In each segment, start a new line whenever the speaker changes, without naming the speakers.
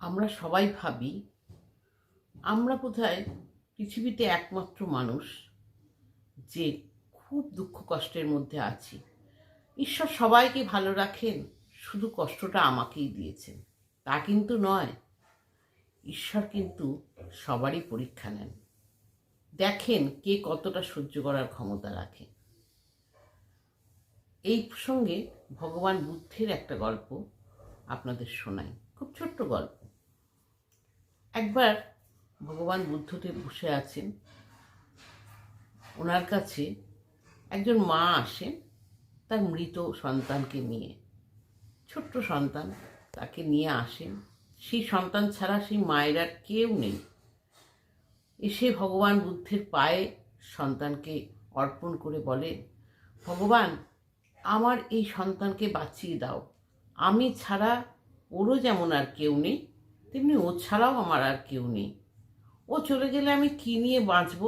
আমরা সবাই ভাবি আমরা বোধহয় পৃথিবীতে একমাত্র মানুষ যে খুব দুঃখ কষ্টের মধ্যে আছি। ঈশ্বর সবাইকে ভালো রাখেন, শুধু কষ্টটা আমাকেই দিয়েছেন তা কিন্তু নয়। ঈশ্বর কিন্তু সবারই পরীক্ষা নেন, দেখেন কে কতটা সহ্য করার ক্ষমতা রাখে। এই প্রসঙ্গে ভগবান বুদ্ধের একটা গল্প আপনাদের শোনাই, খুব ছোট্ট গল্প। একবার ভগবান বুদ্ধদেব বসে আছেন, ওনার কাছে একজন মা আসেন তার মৃত সন্তানকে নিয়ে। ছোট্ট সন্তান, তাকে নিয়ে আসেন। সেই সন্তান ছাড়া সেই মায়ের আর কেউ নেই। এসে ভগবান বুদ্ধের পায়ে সন্তানকে অর্পণ করে বলে, ভগবান, আমার এই সন্তানকে বাঁচিয়ে দাও। আমি ছাড়া ওরও যেমন আর কেউ নেই, তেমনি ও ছাড়াও আমার আর কেউ নেই। ও চলে গেলে আমি কি নিয়ে বাঁচব?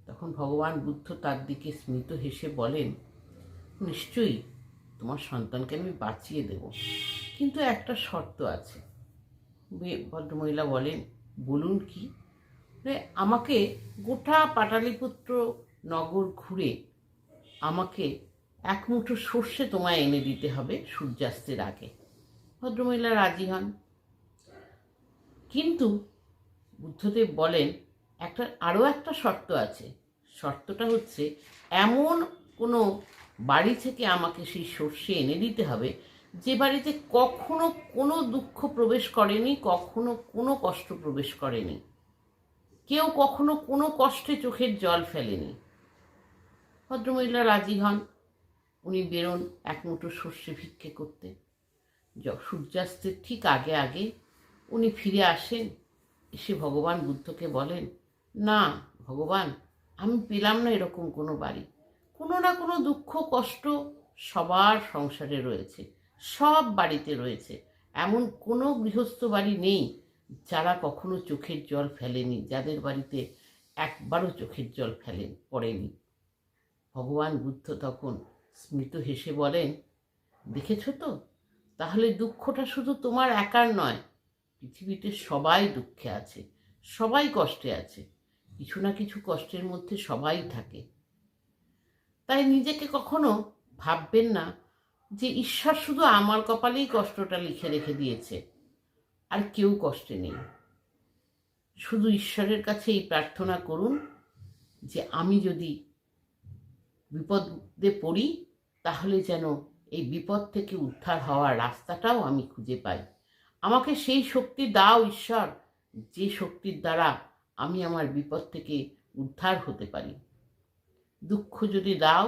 তখন ভগবান বুদ্ধ তার দিকে স্মিত হেসে বলেন, নিশ্চয়ই তোমার সন্তানকে আমি বাঁচিয়ে দেব, কিন্তু একটা শর্ত আছে। ভদ্রমহিলা বলেন, বলুন কি? আমাকে গোটা পাটালিপুত্র নগর ঘুরে আমাকে এক মুঠো সর্ষে তোমায় এনে দিতে হবে সূর্যাস্তের আগে। ভদ্রমহিলা রাজি হন, কিন্তু বুদ্ধদেব বলেন আরও একটা শর্ত আছে। শর্তটা হচ্ছে, এমন কোনো বাড়ি থেকে আমাকে সেই সর্ষে এনে দিতে হবে যে বাড়িতে কখনো কোনো দুঃখ প্রবেশ করেনি, কখনো কোনো কষ্ট প্রবেশ করেনি, কেউ কখনো কোনো কষ্টে চোখের জল ফেলেনি। ভদ্রমহিলা রাজি হন। উনি বেরোন এক মুঠো সর্ষে ভিক্ষে করতে। সূর্যাস্তের ঠিক আগে আগে উনি ফিরে আসেন, এসে ভগবান বুদ্ধকে বলেন, না ভগবান, আমি পেলাম না এরকম কোনো বাড়ি। কোনো না কোনো দুঃখ কষ্ট সবার সংসারে রয়েছে, সব বাড়িতে রয়েছে। এমন কোনো গৃহস্থ বাড়ি নেই যারা কখনো চোখের জল ফেলেনি, যাদের বাড়িতে একবারও চোখের জল পড়েনি। ভগবান বুদ্ধ তখন স্মিত হেসে বলেন, দেখেছ তো, তাহলে দুঃখটা শুধু তোমার একার নয়, পৃথিবীতে সবাই দুঃখে আছে, সবাই কষ্টে আছে, কিছু না কিছু কষ্টের মধ্যে সবাই থাকে। তাই নিজেকে কখনো ভাববেন না যে ঈশ্বর শুধু আমার কপালেই কষ্টটা লিখে রেখে দিয়েছে, আর কেউ কষ্টে নেই। শুধু ঈশ্বরের কাছে এই প্রার্থনা করুন যে আমি যদি বিপদে পড়ি, তাহলে যেন এই বিপদ থেকে উদ্ধার হওয়ার রাস্তাটাও আমি খুঁজে পাই। আমাকে সেই শক্তি দাও ঈশ্বর, যে শক্তির দ্বারা আমি আমার বিপদ থেকে উদ্ধার হতে পারি। দুঃখ যদি দাও,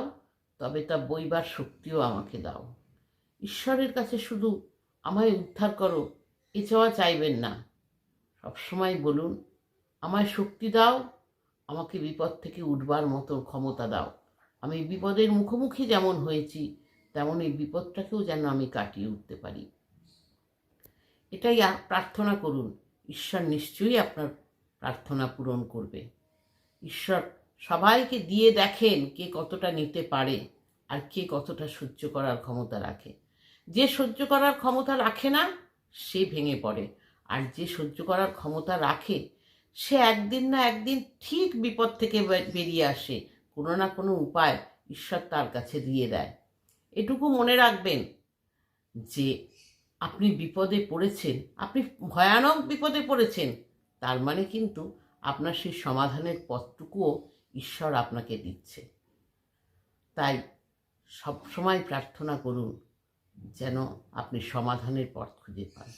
তবে তা বইবার শক্তিও আমাকে দাও। ঈশ্বরের কাছে শুধু আমায় উদ্ধার করো এ চাওয়া চাইবেন না। সবসময় বলুন, আমায় শক্তি দাও, আমাকে বিপদ থেকে উঠবার মতো ক্ষমতা দাও। আমি বিপদের মুখোমুখি যেমন হয়েছি, তেমন এই বিপদটাকেও যেন আমি কাটিয়ে উঠতে পারি। এটাই প্রার্থনা করুন, ঈশ্বর নিশ্চয়ই আপনার প্রার্থনা পূরণ করবে। ঈশ্বর সবাইকে দিয়ে দেখেন কে কতটা নিতে পারে আর কে কতটা সহ্য করার ক্ষমতা রাখে। যে সহ্য করার ক্ষমতা রাখে না সে ভেঙে পড়ে, আর যে সহ্য করার ক্ষমতা রাখে সে একদিন না একদিন ঠিক বিপদ থেকে বেরিয়ে আসে। কোনো না কোনো উপায় ঈশ্বর তার কাছে দিয়ে দেয়। এটুকু মনে রাখবেন যে আপনি বিপদে পড়েছেন, আপনি ভয়ানক বিপদে পড়েছেন, তার মানে কিন্তু আপনার সেই সমাধানের পথটুকুও ঈশ্বর আপনাকে দিচ্ছে। তাই সব সময় প্রার্থনা করুন যেন আপনি সমাধানের পথ খুঁজে পান।